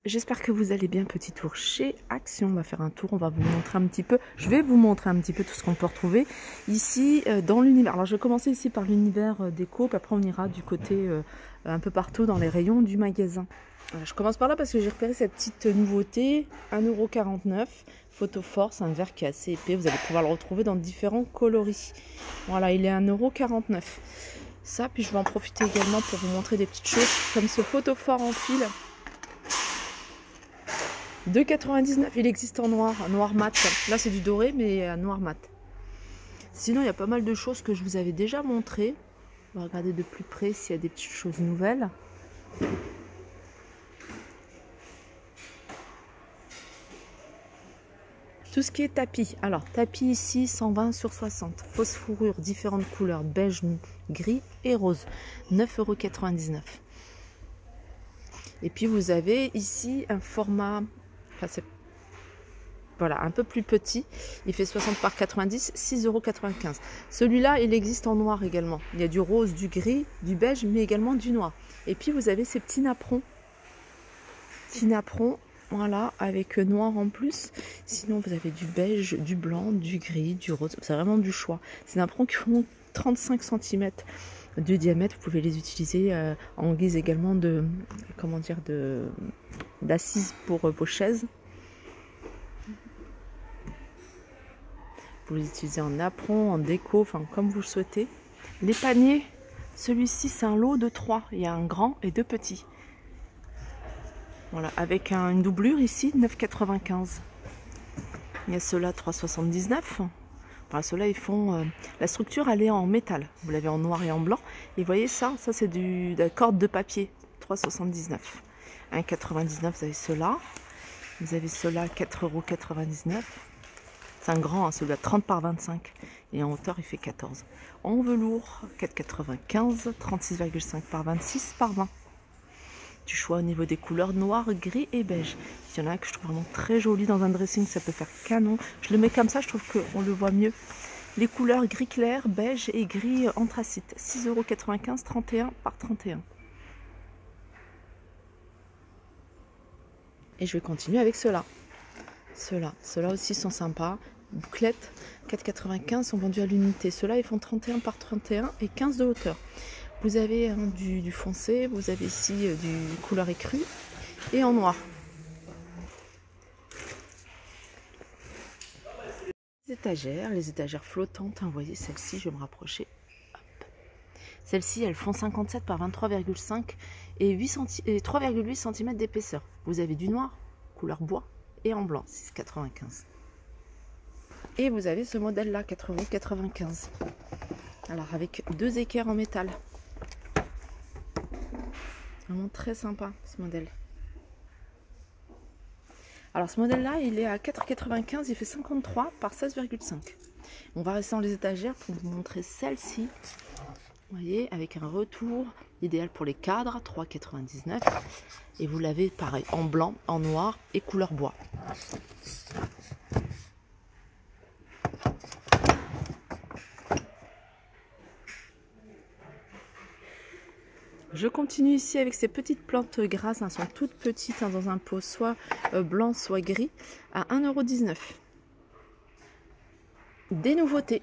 j'espère que vous allez bien. Petit tour chez Action, on va faire un tour, on va vous montrer un petit peu, je vais vous montrer un petit peu tout ce qu'on peut retrouver ici dans l'univers. Alors je vais commencer ici par l'univers déco, puis après on ira du côté un peu partout dans les rayons du magasin. Voilà, je commence par là parce que j'ai repéré cette petite nouveauté, 1,49 €, Photo Force, un verre qui est assez épais, vous allez pouvoir le retrouver dans différents coloris. Voilà, il est 1,49 €. Ça, puis je vais en profiter également pour vous montrer des petites choses comme ce photophore en fil. 2,99 €, il existe en noir mat. Là c'est du doré mais noir mat. Sinon il y a pas mal de choses que je vous avais déjà montré. On va regarder de plus près s'il y a des petites choses nouvelles. Tout ce qui est tapis. Alors tapis ici 120 sur 60. Fausse fourrure, différentes couleurs, beige, gris et rose. 9,99 €. Et puis vous avez ici un format, voilà, un peu plus petit, il fait 60 par 90, 6,95 €. Celui-là, il existe en noir également. Il y a du rose, du gris, du beige, mais également du noir. Et puis vous avez ces petits napperons. Voilà, avec noir en plus. Sinon, vous avez du beige, du blanc, du gris, du rose. C'est vraiment du choix. Ces napperons qui font 35 cm de diamètre. Vous pouvez les utiliser en guise également de, comment dire, d'assise pour vos chaises. Vous les utilisez en napperon, en déco, enfin comme vous le souhaitez. Les paniers, celui-ci c'est un lot de 3. Il y a un grand et 2 petits. Voilà, avec une doublure ici, 9,95 €. Il y a ceux-là, 3,79 €. Voilà, ceux-là, ils font... la structure, elle est en métal. Vous l'avez en noir et en blanc. Et vous voyez ça c'est de la corde de papier, 3,79 €. 1,99 €, vous avez ceux-là. Vous avez ceux-là, 4,99 €. C'est un grand, hein, celui-là, 30 par 25. Et en hauteur, il fait 14. En velours, 4,95 €, 36,5 par 26 par 20. Du choix au niveau des couleurs noir, gris et beige. Il y en a un que je trouve vraiment très joli dans un dressing, ça peut faire canon. Je le mets comme ça, je trouve qu'on le voit mieux. Les couleurs gris clair, beige et gris anthracite. 6,95 €, 31 par 31. Et je vais continuer avec ceux-là. Ceux-là aussi sont sympas. Bouclettes, 4,95 € sont vendus à l'unité. Ceux-là, ils font 31 par 31 et 15 de hauteur. Vous avez du foncé, vous avez ici du couleur écrue et en noir. Les étagères flottantes, vous voyez celle-ci, je vais me rapprocher. Celles-ci, elles font 57 par 23,5 et 3,8 cm d'épaisseur. Vous avez du noir, couleur bois, et en blanc, 6,95 €. Et vous avez ce modèle-là, 4,95 €. Alors, avec 2 équerres en métal. Vraiment très sympa, ce modèle. Alors, ce modèle-là, il est à 4,95 €, il fait 53 par 16,5. On va rester dans les étagères pour vous montrer celle-ci. Vous voyez, avec un retour, idéal pour les cadres, 3,99 €. Et vous l'avez pareil, en blanc, en noir et couleur bois. Je continue ici avec ces petites plantes grasses, elles sont toutes petites dans un pot soit blanc soit gris, à 1,19 €. Des nouveautés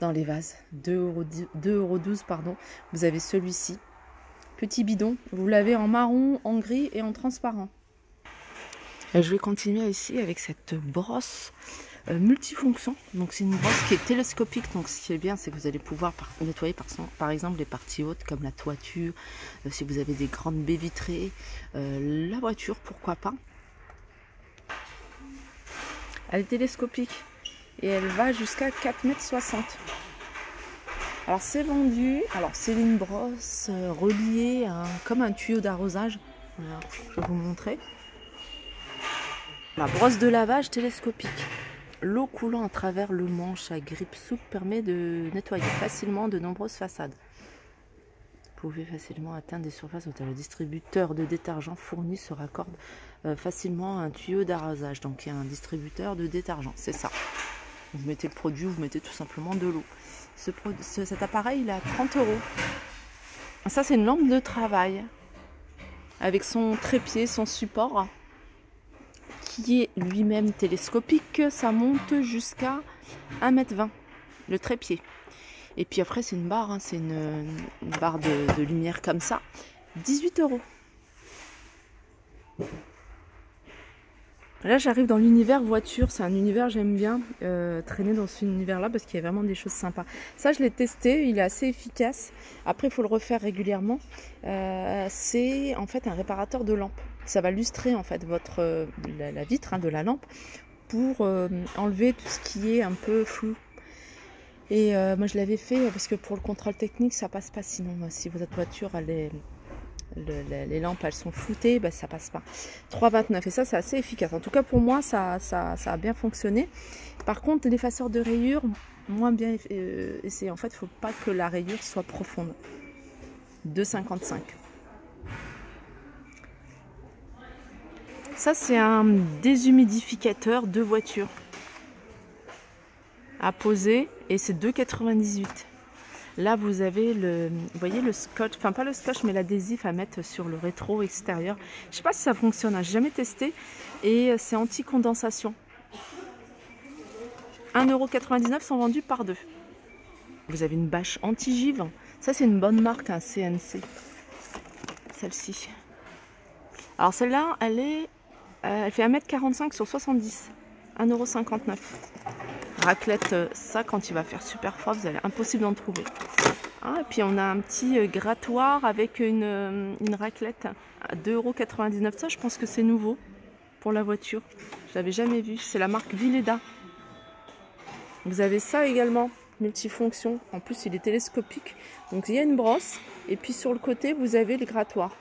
dans les vases, 2,12 €, pardon. Vous avez celui-ci, petit bidon, vous l'avez en marron, en gris et en transparent. Et je vais continuer ici avec cette brosse multifonction. Donc c'est une brosse qui est télescopique, donc ce qui est bien c'est que vous allez pouvoir nettoyer par exemple les parties hautes comme la toiture, si vous avez des grandes baies vitrées, la voiture, pourquoi pas. Elle est télescopique et elle va jusqu'à 4,60 m. Alors c'est vendu, alors c'est une brosse reliée comme un tuyau d'arrosage. Voilà, je vais vous montrer. La brosse de lavage télescopique. L'eau coulant à travers le manche à grippe souple permet de nettoyer facilement de nombreuses façades. Vous pouvez facilement atteindre des surfaces où le distributeur de détergent fourni se raccorde facilement à un tuyau d'arrosage. Donc il y a un distributeur de détergent, c'est ça. Vous mettez le produit, vous mettez tout simplement de l'eau. Cet appareil il est à 30 €. Ça c'est une lampe de travail. avec son trépied, son support, qui est lui-même télescopique. Ça monte jusqu'à 1,20 m, le trépied. Et puis après, c'est une barre, hein, c'est une barre de lumière comme ça. 18 €. Là, j'arrive dans l'univers voiture. C'est un univers, j'aime bien traîner dans cet univers-là parce qu'il y a vraiment des choses sympas. Ça, je l'ai testé, il est assez efficace. Après, il faut le refaire régulièrement. C'est en fait un réparateur de lampe. Ça va lustrer en fait la vitre, hein, de la lampe pour enlever tout ce qui est un peu flou. Et moi, je l'avais fait parce que pour le contrôle technique, ça passe pas. Sinon, si votre voiture les lampes elles sont floutées, ben, ça passe pas. 3,29 et ça c'est assez efficace. En tout cas pour moi ça a bien fonctionné. Par contre l'effaceur de rayures moins bien essayé. En fait il faut pas que la rayure soit profonde. 2,55. Ça c'est un déshumidificateur de voiture à poser et c'est 2,98. Là, vous avez vous voyez le scotch, enfin pas le scotch, mais l'adhésif à mettre sur le rétro extérieur. Je sais pas si ça fonctionne, hein, j'ai jamais testé. Et c'est anti-condensation. 1,99 € sont vendus par 2. Vous avez une bâche anti-givre. Ça, c'est une bonne marque, un CNC. Celle-ci. Alors celle-là, elle fait 1,45 m sur 70. 1,59 €. Raclette, ça quand il va faire super froid, vous allez impossible d'en trouver. Ah, et puis on a un petit grattoir avec une raclette à 2,99 €. Ça, je pense que c'est nouveau pour la voiture. Je l'avais jamais vu. C'est la marque Villeda. Vous avez ça également, multifonction. En plus, il est télescopique. Donc il y a une brosse et puis sur le côté, vous avez le grattoir.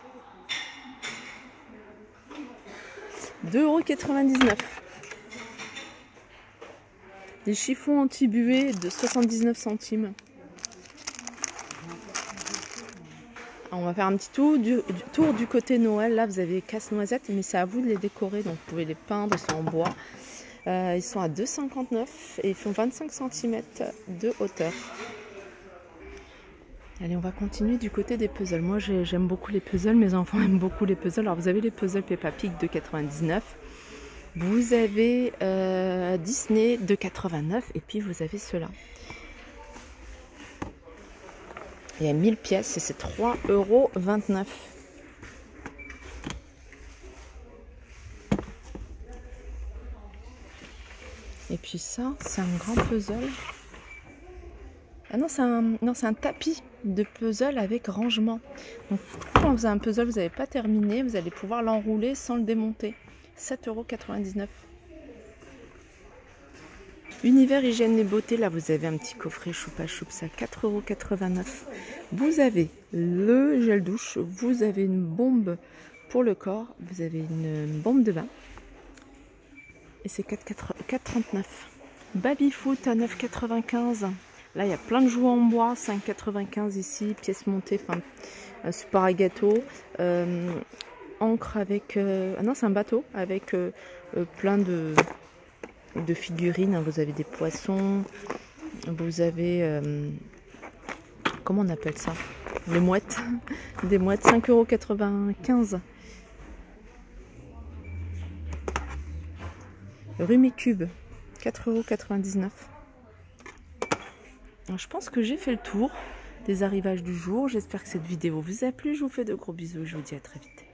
2,99 €. Des chiffons anti-buée de 79 centimes. On va faire un petit tour du côté Noël. Là, vous avez casse-noisette, mais c'est à vous de les décorer. Donc, vous pouvez les peindre, ils sont en bois. Ils sont à 2,59 € et ils font 25 cm de hauteur. Allez, on va continuer du côté des puzzles. Moi, j'aime beaucoup les puzzles. Mes enfants aiment beaucoup les puzzles. Alors, vous avez les puzzles Peppa Pig de 99. Vous avez Disney de 89 et puis vous avez ceux-là. Il y a 1000 pièces et c'est 3,29 €. Et puis ça, c'est un grand puzzle. Ah non, c'est un tapis de puzzle avec rangement. Donc quand vous avez un puzzle, vous n'avez pas terminé, vous allez pouvoir l'enrouler sans le démonter. 7,99 €. Univers hygiène et beauté, là vous avez un petit coffret choupa choups à 4,89 €. Vous avez le gel douche, vous avez une bombe pour le corps, vous avez une bombe de bain. Et c'est 4,39 €. Baby foot à 9,95 €. Là il y a plein de jouets en bois, 5,95 € ici, pièces montées, enfin support à gâteau. Encre avec... ah non, c'est un bateau avec plein de figurines. Vous avez des poissons, vous avez... comment on appelle ça? Les mouettes. Des mouettes, 5,95 €. Rumicube, 4,99 €. Je pense que j'ai fait le tour des arrivages du jour. J'espère que cette vidéo vous a plu. Je vous fais de gros bisous. Je vous dis à très vite.